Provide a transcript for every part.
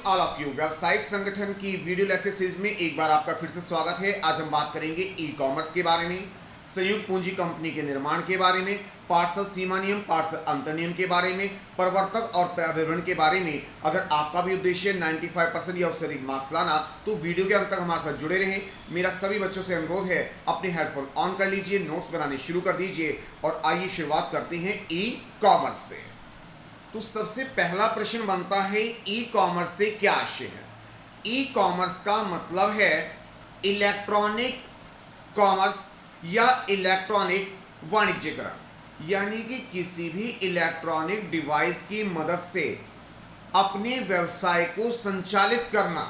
All of you. व्यावसायिक संगठन की वीडियो लेक्चर सीरीज में एक बार आपका फिर से स्वागत है। आज हम बात करेंगे ई कॉमर्स के बारे में, संयुक्त पूंजी कंपनी के निर्माण के बारे में, पार्षद सीमा नियम, पार्षद अंतर नियम के बारे में, प्रवर्तक और पर्यावरण के बारे में। अगर आपका भी उद्देश्य 95% या उससे अधिक मार्क्स लाना तो वीडियो के अंत तक हमारे साथ जुड़े रहें। मेरा सभी बच्चों से अनुरोध है, अपने हेडफोन ऑन कर लीजिए, नोट्स बनाने शुरू कर दीजिए और आइए शुरुआत करते हैं ई कॉमर्स से। तो सबसे पहला प्रश्न बनता है, ई कॉमर्स से क्या आशय है। ई कॉमर्स का मतलब है इलेक्ट्रॉनिक कॉमर्स या इलेक्ट्रॉनिक वाणिज्यकरण, यानी कि किसी भी इलेक्ट्रॉनिक डिवाइस की मदद से अपने व्यवसाय को संचालित करना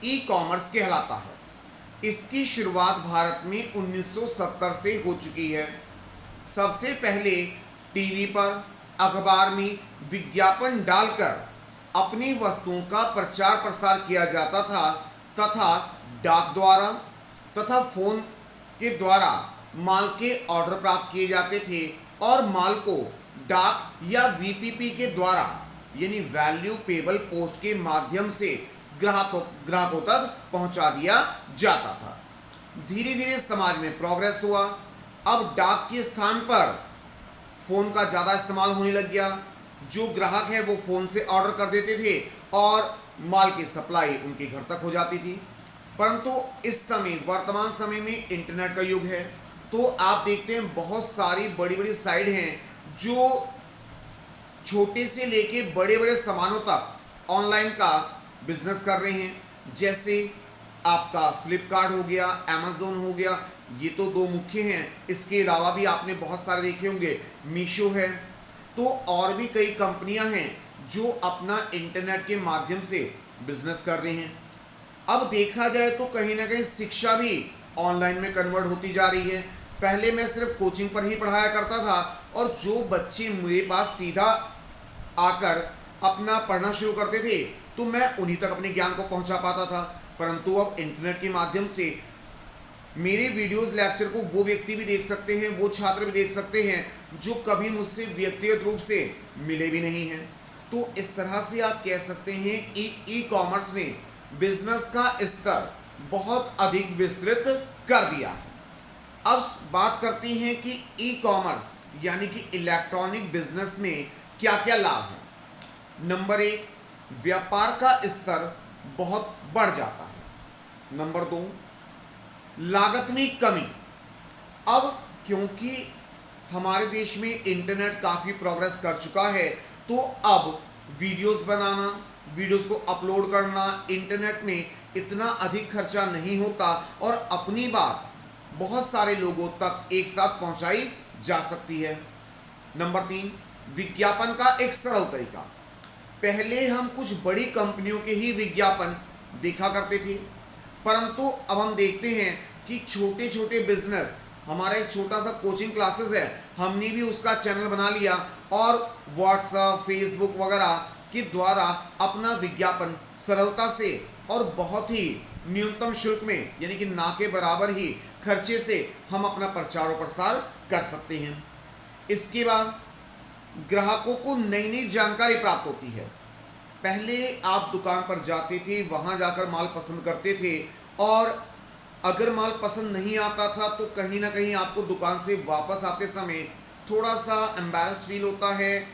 ई कॉमर्स कहलाता है। इसकी शुरुआत भारत में 1970 से हो चुकी है। सबसे पहले टीवी पर, अखबार में विज्ञापन डालकर अपनी वस्तुओं का प्रचार प्रसार किया जाता था तथा डाक द्वारा तथा फोन के द्वारा माल के ऑर्डर प्राप्त किए जाते थे और माल को डाक या वीपीपी के द्वारा यानी वैल्यू पेबल पोस्ट के माध्यम से ग्राहकों तक पहुंचा दिया जाता था। धीरे धीरे समाज में प्रोग्रेस हुआ। अब डाक के स्थान पर फ़ोन का ज़्यादा इस्तेमाल होने लग गया। जो ग्राहक है वो फ़ोन से ऑर्डर कर देते थे और माल की सप्लाई उनके घर तक हो जाती थी। परंतु इस समय वर्तमान समय में इंटरनेट का युग है, तो आप देखते हैं बहुत सारी बड़ी बड़ी साइट हैं जो छोटे से लेके बड़े बड़े सामानों तक ऑनलाइन का बिजनेस कर रहे हैं। जैसे आपका फ्लिपकार्ट हो गया, अमेज़ोन हो गया, ये तो दो मुख्य हैं। इसके अलावा भी आपने बहुत सारे देखे होंगे, मीशो है। तो और भी कई कंपनियां हैं जो अपना इंटरनेट के माध्यम से बिजनेस कर रहे हैं। अब देखा जाए तो कहीं ना कहीं शिक्षा भी ऑनलाइन में कन्वर्ट होती जा रही है। पहले मैं सिर्फ कोचिंग पर ही पढ़ाया करता था और जो बच्चे मेरे पास सीधा आकर अपना पढ़ना शुरू करते थे तो मैं उन्हीं तक अपने ज्ञान को पहुंचा पाता था। परंतु अब इंटरनेट के माध्यम से मेरे वीडियोस लेक्चर को वो व्यक्ति भी देख सकते हैं, वो छात्र भी देख सकते हैं जो कभी मुझसे व्यक्तिगत रूप से मिले भी नहीं हैं। तो इस तरह से आप कह सकते हैं ई कॉमर्स ने बिजनेस का स्तर बहुत अधिक विस्तृत कर दिया है। अब बात करते हैं कि ई कॉमर्स यानी कि इलेक्ट्रॉनिक बिजनेस में क्या क्या लाभ है। नंबर 1, व्यापार का स्तर बहुत बढ़ जाता है। नंबर 2, लागत में कमी। अब क्योंकि हमारे देश में इंटरनेट काफ़ी प्रोग्रेस कर चुका है तो अब वीडियोस बनाना, वीडियोस को अपलोड करना इंटरनेट में इतना अधिक खर्चा नहीं होता और अपनी बात बहुत सारे लोगों तक एक साथ पहुंचाई जा सकती है। नंबर 3, विज्ञापन का एक सरल तरीका। पहले हम कुछ बड़ी कंपनियों के ही विज्ञापन देखा करते थे, परंतु अब हम देखते हैं कि छोटे छोटे बिजनेस, हमारा एक छोटा सा कोचिंग क्लासेस है, हमने भी उसका चैनल बना लिया और व्हाट्सएप, फेसबुक वगैरह के द्वारा अपना विज्ञापन सरलता से और बहुत ही न्यूनतम शुल्क में यानी कि ना के बराबर ही खर्चे से हम अपना प्रचार और प्रसार कर सकते हैं। इसके बाद ग्राहकों को नई नई जानकारी प्राप्त होती है। पहले आप दुकान पर जाते थे, वहाँ जाकर माल पसंद करते थे और अगर माल पसंद नहीं आता था तो कहीं ना कहीं आपको दुकान से वापस आते समय थोड़ा सा एम्बैरस फील होता है,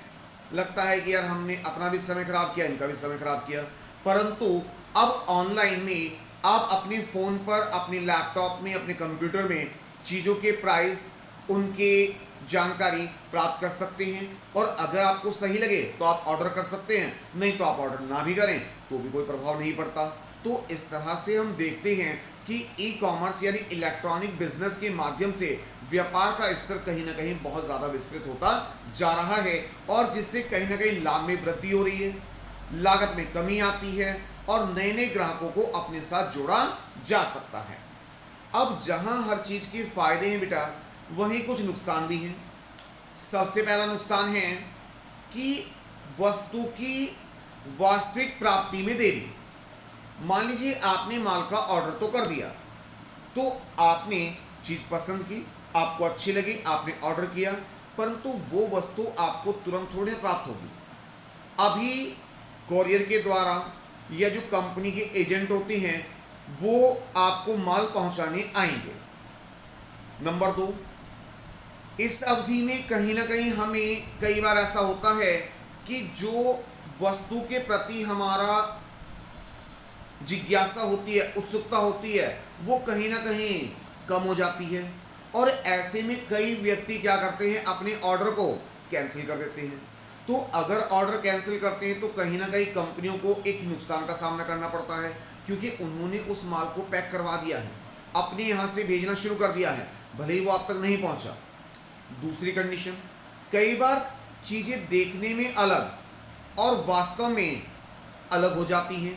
लगता है कि यार हमने अपना भी समय खराब किया, इनका भी समय खराब किया। परंतु अब ऑनलाइन में आप अपने फ़ोन पर, अपने लैपटॉप में, अपने कंप्यूटर में चीज़ों के प्राइस, उनके जानकारी प्राप्त कर सकते हैं और अगर आपको सही लगे तो आप ऑर्डर कर सकते हैं, नहीं तो आप ऑर्डर ना भी करें तो भी कोई प्रभाव नहीं पड़ता। तो इस तरह से हम देखते हैं कि ई कॉमर्स यानी इलेक्ट्रॉनिक बिजनेस के माध्यम से व्यापार का स्तर कहीं ना कहीं बहुत ज़्यादा विस्तृत होता जा रहा है और जिससे कहीं ना कहीं लाभ में वृद्धि हो रही है, लागत में कमी आती है और नए नए ग्राहकों को अपने साथ जोड़ा जा सकता है। अब जहां हर चीज़ के फायदे हैं बेटा, वहीं कुछ नुकसान भी हैं। सबसे पहला नुकसान है कि वस्तु की वास्तविक प्राप्ति में देरी। मान लीजिए आपने माल का ऑर्डर तो कर दिया, तो आपने चीज़ पसंद की, आपको अच्छी लगी, आपने ऑर्डर किया, परंतु वो वस्तु आपको तुरंत थोड़ी प्राप्त होगी। अभी कॉरियर के द्वारा या जो कंपनी के एजेंट होते हैं वो आपको माल पहुंचाने आएंगे। नंबर 2, इस अवधि में कहीं ना कहीं हमें कई बार ऐसा होता है कि जो वस्तु के प्रति हमारा जिज्ञासा होती है, उत्सुकता होती है, वो कहीं ना कहीं कम हो जाती है और ऐसे में कई व्यक्ति क्या करते हैं, अपने ऑर्डर को कैंसिल कर देते हैं। तो अगर ऑर्डर कैंसिल करते हैं तो कहीं ना कहीं कंपनियों को एक नुकसान का सामना करना पड़ता है, क्योंकि उन्होंने उस माल को पैक करवा दिया है, अपने यहाँ से भेजना शुरू कर दिया है, भले ही वो आप तक नहीं पहुँचा। दूसरी कंडीशन, कई बार चीज़ें देखने में अलग और वास्तव में अलग हो जाती हैं।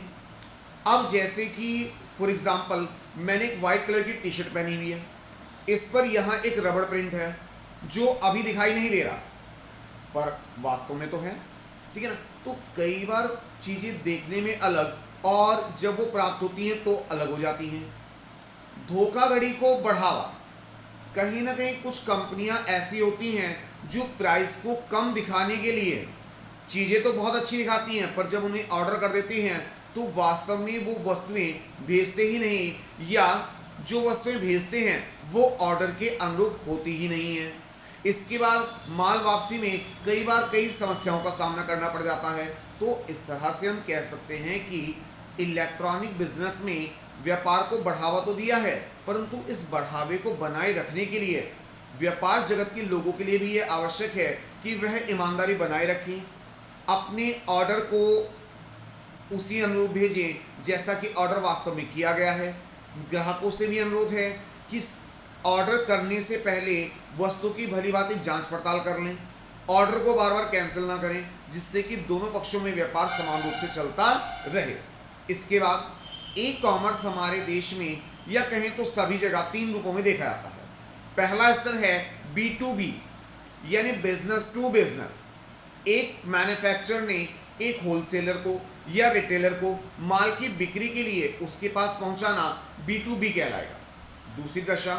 अब जैसे कि फॉर एग्जांपल मैंने एक वाइट कलर की टी शर्ट पहनी हुई है, इस पर यहाँ एक रबड़ प्रिंट है जो अभी दिखाई नहीं दे रहा पर वास्तव में तो है, ठीक है ना। तो कई बार चीज़ें देखने में अलग और जब वो प्राप्त होती हैं तो अलग हो जाती हैं। धोखाधड़ी को बढ़ावा, कहीं ना कहीं कुछ कंपनियां ऐसी होती हैं जो प्राइस को कम दिखाने के लिए चीज़ें तो बहुत अच्छी दिखाती हैं, पर जब उन्हें ऑर्डर कर देती हैं तो वास्तव में वो वस्तुएं भेजते ही नहीं, या जो वस्तुएं भेजते हैं वो ऑर्डर के अनुरूप होती ही नहीं है। इसके बाद माल वापसी में कई बार कई समस्याओं का सामना करना पड़ जाता है। तो इस तरह से हम कह सकते हैं कि इलेक्ट्रॉनिक बिजनेस में व्यापार को बढ़ावा तो दिया है, परंतु इस बढ़ावे को बनाए रखने के लिए व्यापार जगत के लोगों के लिए भी ये आवश्यक है कि वह ईमानदारी बनाए रखें, अपने ऑर्डर को उसी अनुरूप भेजें जैसा कि ऑर्डर वास्तव में किया गया है। ग्राहकों से भी अनुरोध है कि ऑर्डर करने से पहले वस्तु की भली भांति जांच पड़ताल कर लें, ऑर्डर को बार बार कैंसिल ना करें, जिससे कि दोनों पक्षों में व्यापार समान रूप से चलता रहे। इसके बाद ई कॉमर्स हमारे देश में या कहें तो सभी जगह 3 रूपों में देखा जाता है। पहला स्तर है B2B यानी बिजनेस टू बिजनेस। एक मैन्युफैक्चरर ने एक होलसेलर को या रिटेलर को माल की बिक्री के लिए उसके पास पहुंचाना B2B कहलाएगा। दूसरी दशा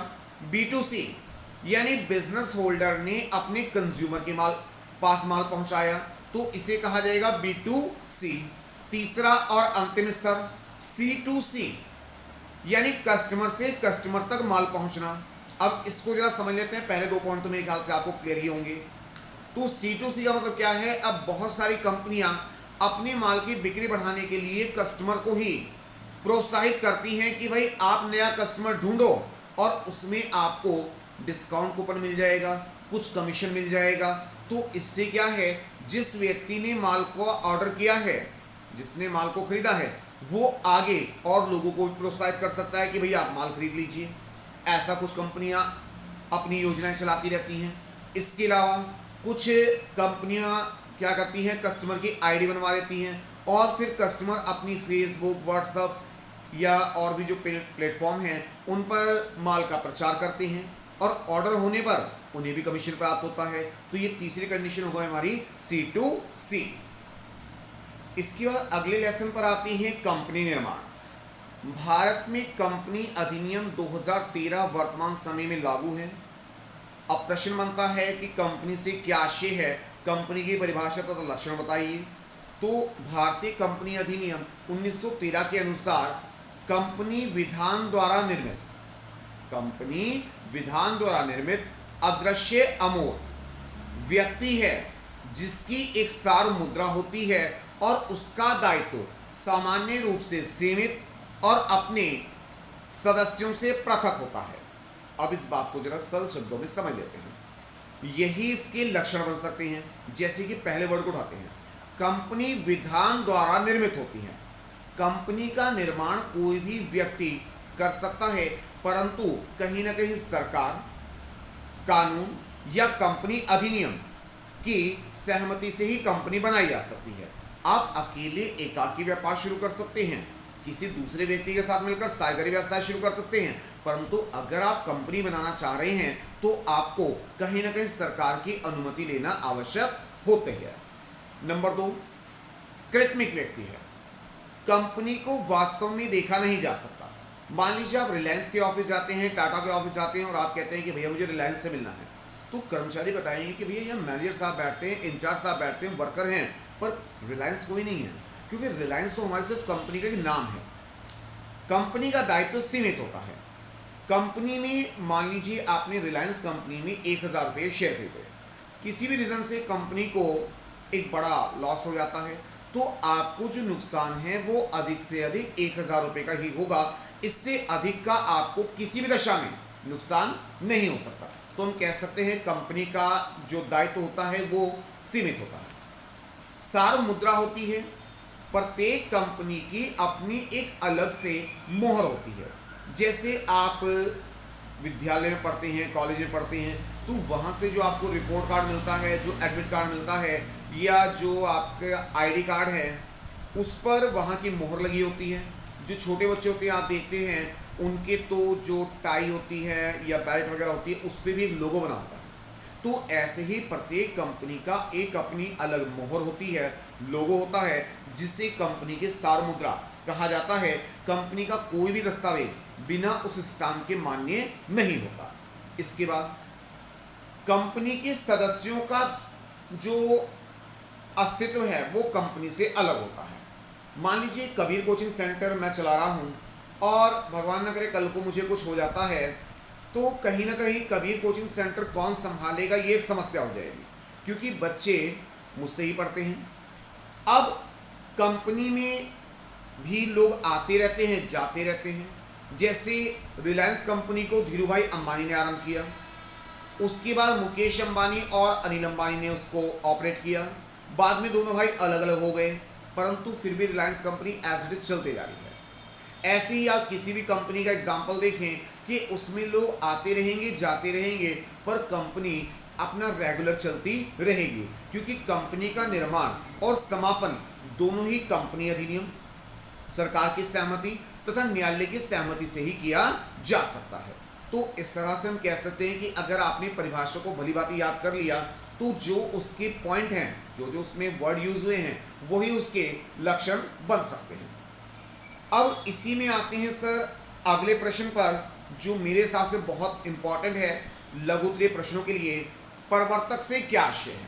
B2C यानी बिजनेस होल्डर ने अपने कंज्यूमर के पास माल पहुंचाया, तो इसे कहा जाएगा B2C। तीसरा और अंतिम स्तर C2C यानी कस्टमर से कस्टमर तक माल पहुंचना। अब इसको जरा समझ लेते हैं, पहले 2 पॉइंट तो मेरे ख्याल से आपको क्लियर ही होंगे। तो C2C का मतलब क्या है, अब बहुत सारी कंपनियां अपने माल की बिक्री बढ़ाने के लिए कस्टमर को ही प्रोत्साहित करती हैं कि भाई आप नया कस्टमर ढूंढो और उसमें आपको डिस्काउंट कूपन मिल जाएगा, कुछ कमीशन मिल जाएगा। तो इससे क्या है, जिस व्यक्ति ने माल को ऑर्डर किया है, जिसने माल को खरीदा है, वो आगे और लोगों को प्रोत्साहित कर सकता है कि भैया आप माल खरीद लीजिए। ऐसा कुछ कंपनियां अपनी योजनाएं चलाती रहती हैं। इसके अलावा कुछ कंपनियां क्या करती हैं, कस्टमर की आईडी बनवा देती हैं और फिर कस्टमर अपनी फेसबुक, व्हाट्सएप या और भी जो प्लेटफॉर्म हैं उन पर माल का प्रचार करते हैं और ऑर्डर होने पर उन्हें भी कमीशन प्राप्त होता है। तो ये तीसरी कंडीशन होगा हमारी C2C। इसके बाद अगले लेसन पर आती है कंपनी निर्माण। भारत में कंपनी अधिनियम 2013 वर्तमान समय में लागू है। अब प्रश्न बनता है कि कंपनी से क्या आशय है, कंपनी की परिभाषा तथा लक्षण बताइए। तो भारतीय कंपनी अधिनियम 1913 के अनुसार कंपनी विधान द्वारा निर्मित अदृश्य अमूर्त व्यक्ति है जिसकी एक सार मुद्रा होती है और उसका दायित्व सामान्य रूप से सीमित और अपने सदस्यों से पृथक होता है। अब इस बात को जरा सरल शब्दों में समझ लेते हैं। यही इसके लक्षण बन सकते हैं। जैसे कि पहले वर्ड को उठाते हैं, कंपनी विधान द्वारा निर्मित होती है। कंपनी का निर्माण कोई भी व्यक्ति कर सकता है, परंतु कहीं ना कहीं सरकार, कानून या कंपनी अधिनियम की सहमति से ही कंपनी बनाई जा सकती है। आप अकेले एकाकी व्यापार शुरू कर सकते हैं, किसी दूसरे व्यक्ति के साथ मिलकर साझेदारी व्यवसाय शुरू कर सकते हैं, परंतु अगर आप कंपनी बनाना चाह रहे हैं तो आपको कहीं ना कहीं सरकार की अनुमति लेना आवश्यक होते हैं। नंबर 2, कृत्रिम व्यक्ति है। कंपनी को वास्तव में देखा नहीं जा सकता। मान लीजिए आप रिलायंस के ऑफिस जाते हैं, टाटा के ऑफिस जाते हैं और आप कहते हैं कि भैया मुझे रिलायंस से मिलना है, तो कर्मचारी बताएंगे कि भैया यहाँ मैनेजर साहब बैठते हैं, इंचार्ज साहब बैठते हैं, वर्कर हैं, पर रिलायंस कोई नहीं है, क्योंकि रिलायंस तो हमारे सिर्फ कंपनी का ही नाम है। कंपनी का दायित्व सीमित होता है। कंपनी में मान लीजिए आपने रिलायंस कंपनी में 1,000 रुपये शेयर खरीदे, किसी भी रीज़न से कंपनी को एक बड़ा लॉस हो जाता है, तो आपको जो नुकसान है वो अधिक से अधिक 1,000 रुपये का ही होगा। इससे अधिक का आपको किसी भी दशा में नुकसान नहीं हो सकता। तो हम कह सकते हैं कंपनी का जो दायित्व होता है वो सीमित होता है। सार मुद्रा होती है। प्रत्येक कंपनी की अपनी एक अलग से मोहर होती है। जैसे आप विद्यालय में पढ़ते हैं, कॉलेज में पढ़ते हैं, तो वहाँ से जो आपको रिपोर्ट कार्ड मिलता है, जो एडमिट कार्ड मिलता है, या जो आपका आईडी कार्ड है, उस पर वहाँ की मोहर लगी होती है। जो छोटे बच्चे होते हैं आप देखते हैं उनके तो जो टाई होती है या बेल्ट वगैरह होती है उस पर भी एक लोगो बना होता है। तो ऐसे ही प्रत्येक कंपनी का एक अपनी अलग मोहर होती है, लोगो होता है, जिसे कंपनी के सार मुद्रा कहा जाता है। कंपनी का कोई भी दस्तावेज बिना उस स्टाम्प के मान्य नहीं होता। इसके बाद कंपनी के सदस्यों का जो अस्तित्व है वो कंपनी से अलग होता है। मान लीजिए कबीर कोचिंग सेंटर मैं चला रहा हूँ और भगवान न करे कल को मुझे कुछ हो जाता है, तो कहीं ना कहीं कबीर कोचिंग सेंटर कौन संभालेगा ये एक समस्या हो जाएगी, क्योंकि बच्चे मुझसे ही पढ़ते हैं। अब कंपनी में भी लोग आते रहते हैं, जाते रहते हैं। जैसे रिलायंस कंपनी को धीरू भाई अंबानी ने आरंभ किया, उसके बाद मुकेश अंबानी और अनिल अंबानी ने उसको ऑपरेट किया। बाद में दोनों भाई अलग अलग हो गए, परंतु फिर भी Reliance company as it is चलते जा रही है। ऐसे ही आप किसी भी कंपनी का एग्जाम्पल देखें कि उसमें लोग आते रहेंगे, जाते रहेंगे, पर कंपनी अपना रेगुलर चलती रहेगी, क्योंकि कंपनी का निर्माण और समापन दोनों ही कंपनी अधिनियम, सरकार की सहमति तथा न्यायालय की सहमति से ही किया जा सकता है। तो इस तरह से हम कह सकते हैं कि अगर आपने परिभाषा को भली भांति याद कर लिया तो जो उसके पॉइंट हैं, जो जो उसमें वर्ड यूज हुए हैं, वही उसके लक्षण बन सकते हैं। अब इसी में आते हैं सर अगले प्रश्न पर, जो मेरे हिसाब से बहुत इंपॉर्टेंट है लघु उत्तरीय प्रश्नों के लिए। प्रवर्तक से क्या आशय है?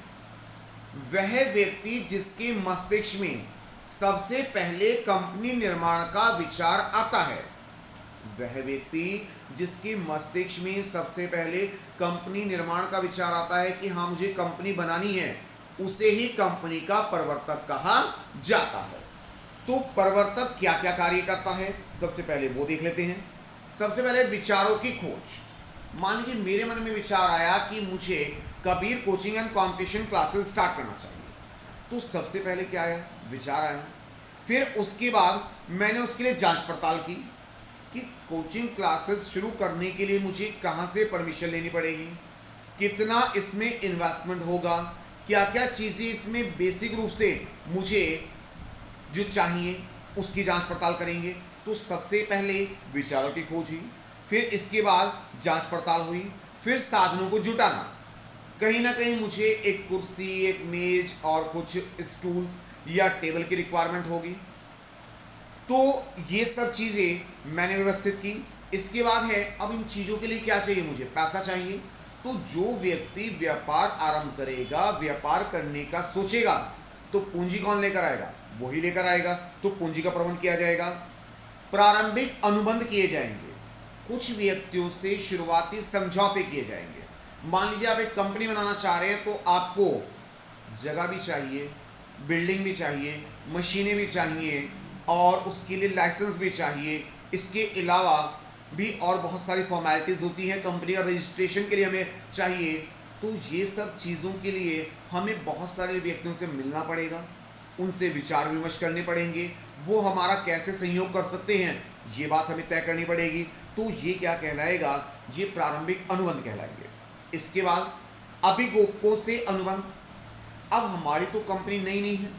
वह व्यक्ति जिसके मस्तिष्क में सबसे पहले कंपनी निर्माण का विचार आता है। वह व्यक्ति जिसके मस्तिष्क में सबसे पहले कंपनी निर्माण का विचार आता है कि हाँ मुझे कंपनी बनानी है, उसे ही कंपनी का प्रवर्तक कहा जाता है। तो प्रवर्तक क्या क्या कार्य करता है, सबसे पहले वो देख लेते हैं। सबसे पहले विचारों की खोज। मान लीजिए मेरे मन में विचार आया कि मुझे Kabir coaching and competition classes start करना चाहिए, तो सबसे पहले क्या आया? विचार आया। फिर उसके बाद मैंने उसके लिए जांच पड़ताल की कि कोचिंग क्लासेस शुरू करने के लिए मुझे कहाँ से परमिशन लेनी पड़ेगी, कितना इसमें इन्वेस्टमेंट होगा, क्या क्या चीज़ें इसमें बेसिक रूप से मुझे जो चाहिए उसकी जांच पड़ताल करेंगे। तो सबसे पहले विचारों की खोज हुई, फिर इसके बाद जांच पड़ताल हुई, फिर साधनों को जुटाना। कहीं ना कहीं मुझे एक कुर्सी, एक मेज और कुछ स्टूल्स या टेबल की रिक्वायरमेंट होगी, तो ये सब चीज़ें मैंने व्यवस्थित की। इसके बाद है अब इन चीज़ों के लिए क्या चाहिए? मुझे पैसा चाहिए। तो जो व्यक्ति व्यापार आरंभ करेगा, व्यापार करने का सोचेगा, तो पूंजी कौन लेकर आएगा? वही लेकर आएगा। तो पूंजी का प्रबंध किया जाएगा। प्रारंभिक अनुबंध किए जाएंगे, कुछ व्यक्तियों से शुरुआती समझौते किए जाएंगे। मान लीजिए आप एक कंपनी बनाना चाह रहे हैं, तो आपको जगह भी चाहिए, बिल्डिंग भी चाहिए, मशीनें भी चाहिए और उसके लिए लाइसेंस भी चाहिए। इसके अलावा भी और बहुत सारी फॉर्मेलिटीज़ होती हैं, कंपनी का रजिस्ट्रेशन के लिए हमें चाहिए। तो ये सब चीज़ों के लिए हमें बहुत सारे व्यक्तियों से मिलना पड़ेगा, उनसे विचार विमर्श करने पड़ेंगे, वो हमारा कैसे सहयोग कर सकते हैं ये बात हमें तय करनी पड़ेगी। तो ये क्या कहलाएगा? ये प्रारंभिक अनुबंध कहलाएंगे। इसके बाद अभिगोपकों से अनुबंध। अब हमारी तो कंपनी नई नहीं है,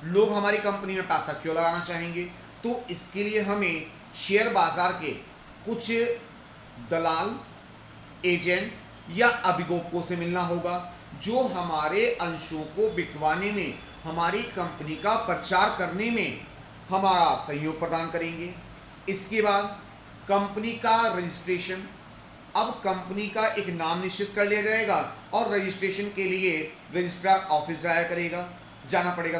लोग हमारी कंपनी में पैसा क्यों लगाना चाहेंगे? तो इसके लिए हमें शेयर बाजार के कुछ दलाल, एजेंट या अभिगोपकों से मिलना होगा, जो हमारे अंशों को बिकवाने में, हमारी कंपनी का प्रचार करने में हमारा सहयोग प्रदान करेंगे। इसके बाद कंपनी का रजिस्ट्रेशन। अब कंपनी का एक नाम निश्चित कर लिया जाएगा और रजिस्ट्रेशन के लिए रजिस्ट्रार ऑफिस जाना पड़ेगा।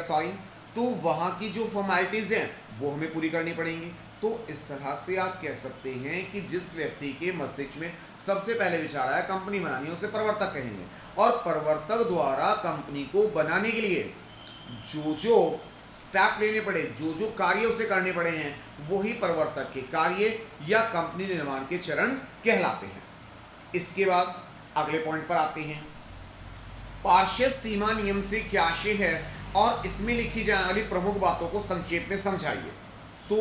तो वहाँ की जो फॉर्मेलिटीज़ हैं वो हमें पूरी करनी पड़ेंगी। तो इस तरह से आप कह सकते हैं कि जिस व्यक्ति के मस्तिष्क में सबसे पहले विचार आया कंपनी बनानी है उसे प्रवर्तक कहेंगे, और प्रवर्तक द्वारा कंपनी को बनाने के लिए जो जो स्टेप लेने पड़े, जो जो कार्य उसे करने पड़े हैं, वही प्रवर्तक के कार्य या कंपनी निर्माण के चरण कहलाते हैं। इसके बाद अगले पॉइंट पर आते हैं, पार्षद सीमा नियम से क्या आशय है और इसमें लिखी जाने वाली प्रमुख बातों को संक्षेप में समझाइए। तो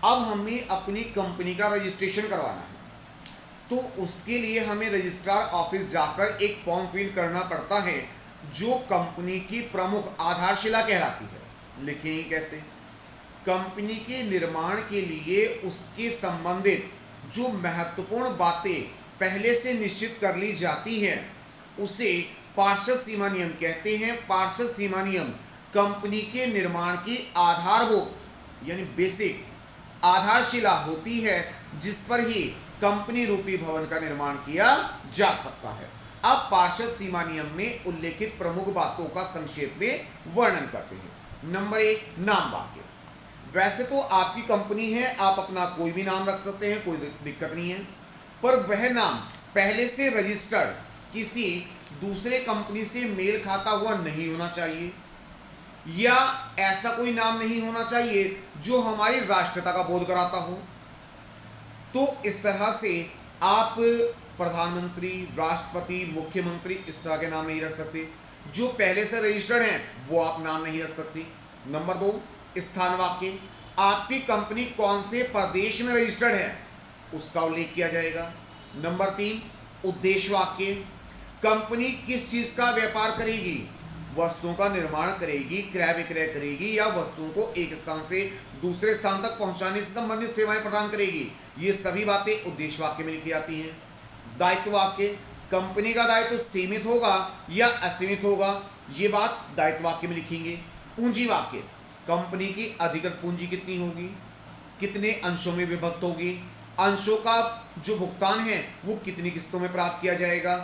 अब हमें अपनी कंपनी का रजिस्ट्रेशन करवाना है, तो उसके लिए हमें रजिस्ट्रार ऑफिस जाकर एक फॉर्म फिल करना पड़ता है जो कंपनी की प्रमुख आधारशिला कहलाती है। लिखेंगे कैसे? कंपनी के निर्माण के लिए उसके संबंधित जो महत्वपूर्ण बातें पहले से निश्चित कर ली जाती हैं उसे पार्षद सीमा नियम कहते हैं। पार्षद सीमा नियम कंपनी के निर्माण की आधारभूत यानी बेसिक आधारशिला होती है जिस पर ही कंपनी रूपी भवन का निर्माण किया जा सकता है। अब पार्षद सीमा नियम में उल्लेखित प्रमुख बातों का संक्षेप में वर्णन करते हैं। नंबर 1, नाम वाक्य। वैसे तो आपकी कंपनी है, आप अपना कोई भी नाम रख सकते हैं, कोई दिक्कत नहीं है, पर वह नाम पहले से रजिस्टर्ड किसी दूसरे कंपनी से मेल खाता हुआ नहीं होना चाहिए, या ऐसा कोई नाम नहीं होना चाहिए जो हमारी राष्ट्रीयता का बोध कराता हो। तो इस तरह से आप प्रधानमंत्री, राष्ट्रपति, मुख्यमंत्री इस तरह के नाम नहीं रख सकते। जो पहले से रजिस्टर्ड हैं वो आप नाम नहीं रख सकते। नंबर 2, स्थान वाक्य। आपकी कंपनी कौन से प्रदेश में रजिस्टर्ड है उसका उल्लेख किया जाएगा। नंबर 3, उद्देश्य वाक्य। कंपनी किस चीज का व्यापार करेगी? वस्तुओं का निर्माण करेगी, क्रय विक्रय करेगी, या वस्तुओं को एक स्थान से दूसरे स्थान तक पहुंचाने से संबंधित सेवाएं प्रदान करेगी। ये सभी बातें उद्देश्य वाक्य में लिखी जाती हैं। दायित्व वाक्य। कंपनी का दायित्व सीमित होगा या असीमित होगा, ये बात दायित्व वाक्य में लिखेंगे। पूंजी वाक्य। कंपनी की अधिकृत पूंजी कितनी होगी, कितने अंशों में विभक्त होगी, अंशों का जो भुगतान है वो कितनी किस्तों में प्राप्त किया जाएगा,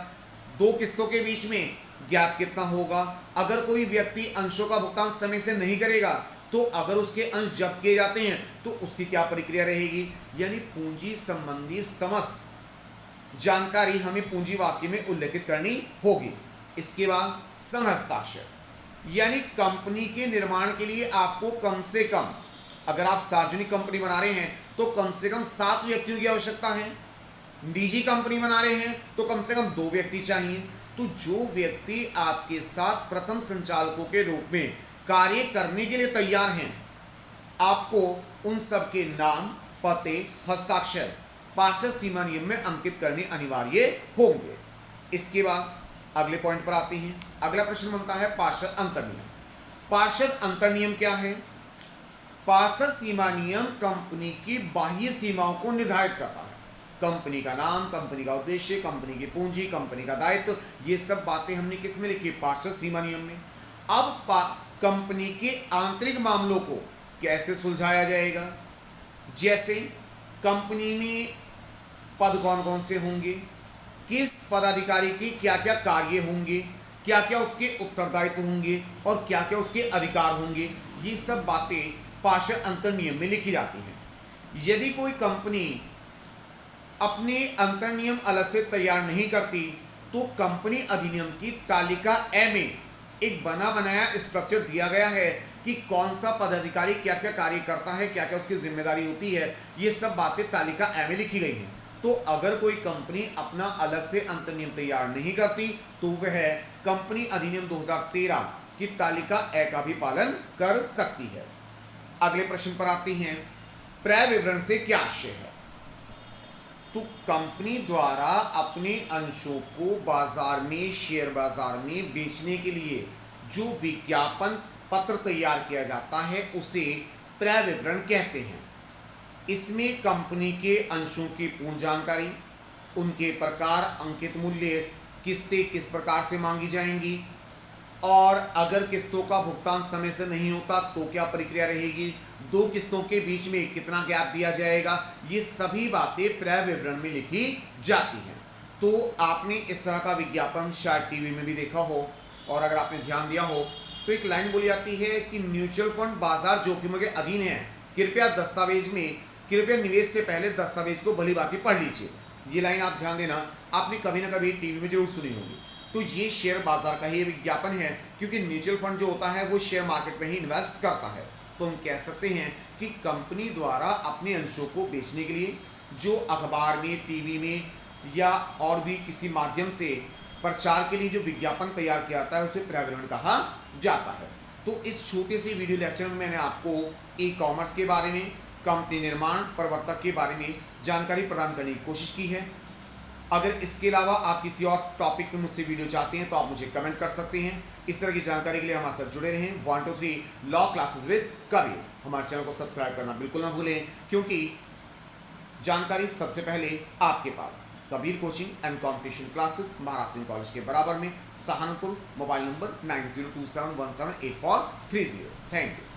2 किस्तों के बीच में गैप कितना होगा, अगर कोई व्यक्ति अंशों का भुगतान समय से नहीं करेगा तो अगर उसके अंश जब्त किए जाते हैं तो उसकी क्या प्रक्रिया रहेगी। यानी पूंजी संबंधी समस्त जानकारी हमें पूंजी वाक्य में उल्लेखित करनी होगी। इसके बाद संघ हस्ताक्षर, यानी कंपनी के निर्माण के लिए आपको कम से कम, अगर आप सार्वजनिक कंपनी बना रहे हैं तो कम से कम 7 व्यक्तियों की आवश्यकता है, निजी कंपनी बना रहे हैं तो कम से कम 2 व्यक्ति चाहिए। तो जो व्यक्ति आपके साथ प्रथम संचालकों के रूप में कार्य करने के लिए तैयार हैं, आपको उन सब के नाम, पते, हस्ताक्षर पार्षद सीमा नियम में अंकित करने अनिवार्य होंगे। इसके बाद अगले पॉइंट पर आते हैं। अगला प्रश्न बनता है पार्षद अंतर्नियम। पार्षद अंतर्नियम क्या है? पार्षद सीमा नियम कंपनी की बाह्य सीमाओं को निर्धारित करता है। कंपनी का नाम, कंपनी का उद्देश्य, कंपनी की पूंजी, कंपनी का दायित्व, ये सब बातें हमने किस में लिखी? पार्षद सीमा नियम में। अब कंपनी के आंतरिक मामलों को कैसे सुलझाया जाएगा, जैसे कंपनी में पद कौन कौन से होंगे, किस पदाधिकारी के क्या क्या कार्य होंगे, क्या क्या उसके उत्तरदायित्व होंगे और क्या क्या उसके अधिकार होंगे, ये सब बातें पार्षद अंतर्नियम में लिखी जाती हैं। यदि कोई कंपनी अपने अंतर्नियम अलग से तैयार नहीं करती तो कंपनी अधिनियम की तालिका ए में एक बना बनाया स्ट्रक्चर दिया गया है कि कौन सा पदाधिकारी क्या क्या कार्य करता है, क्या क्या उसकी जिम्मेदारी होती है, ये सब बातें तालिका ए में लिखी गई हैं। तो अगर कोई कंपनी अपना अलग से अंतर्नियम तैयार नहीं करती तो वह कंपनी अधिनियम 2013 की तालिका ए का भी पालन कर सकती है। अगले प्रश्न पर आते हैं, क्रय विवरण से क्या आशय है? तो कंपनी द्वारा अपने अंशों को बाजार में, शेयर बाजार में बेचने के लिए जो विज्ञापन पत्र तैयार किया जाता है उसे क्रय विवरण कहते हैं। इसमें कंपनी के अंशों की पूर्ण जानकारी, उनके प्रकार, अंकित मूल्य, किस्तें किस प्रकार से मांगी जाएंगी, और अगर किस्तों का भुगतान समय से नहीं होता तो क्या प्रक्रिया रहेगी, 2 किस्तों के बीच में कितना गैप दिया जाएगा, ये सभी बातें क्रय विवरण में लिखी जाती हैं। तो आपने इस तरह का विज्ञापन शायद टीवी में भी देखा हो, और अगर आपने ध्यान दिया हो तो एक लाइन बोली जाती है कि म्यूचुअल फंड बाजार जोखिमों के अधीन है, कृपया निवेश से पहले दस्तावेज को भली भांति पढ़ लीजिए। ये लाइन आप ध्यान देना, आपने कभी ना कभी टीवी में जरूर सुनी होगी। तो ये शेयर बाजार का ही विज्ञापन है, क्योंकि म्यूचुअल फंड जो होता है वो शेयर मार्केट में ही इन्वेस्ट करता है। तो हम कह सकते हैं कि कंपनी द्वारा अपने अंशों को बेचने के लिए जो अखबार में, टीवी में या और भी किसी माध्यम से प्रचार के लिए जो विज्ञापन तैयार किया जाता है उसे पर्यावरण कहा जाता है। तो इस छोटे से वीडियो लेक्चर में मैंने आपको ई कॉमर्स के बारे में, कंपनी निर्माण, प्रवर्तक के बारे में जानकारी प्रदान करने की कोशिश की है। अगर इसके अलावा आप किसी और टॉपिक पे मुझसे वीडियो चाहते हैं तो आप मुझे कमेंट कर सकते हैं। इस तरह की जानकारी के लिए हमारे साथ जुड़े रहें। 1 2 3 लॉ क्लासेस विद कबीर, हमारे चैनल को सब्सक्राइब करना बिल्कुल ना भूलें, क्योंकि जानकारी सबसे पहले आपके पास। Kabir coaching and competition classes, Maharaj Singh college के बराबर में, Saharanpur. Mobile number 9027178430। Thank you.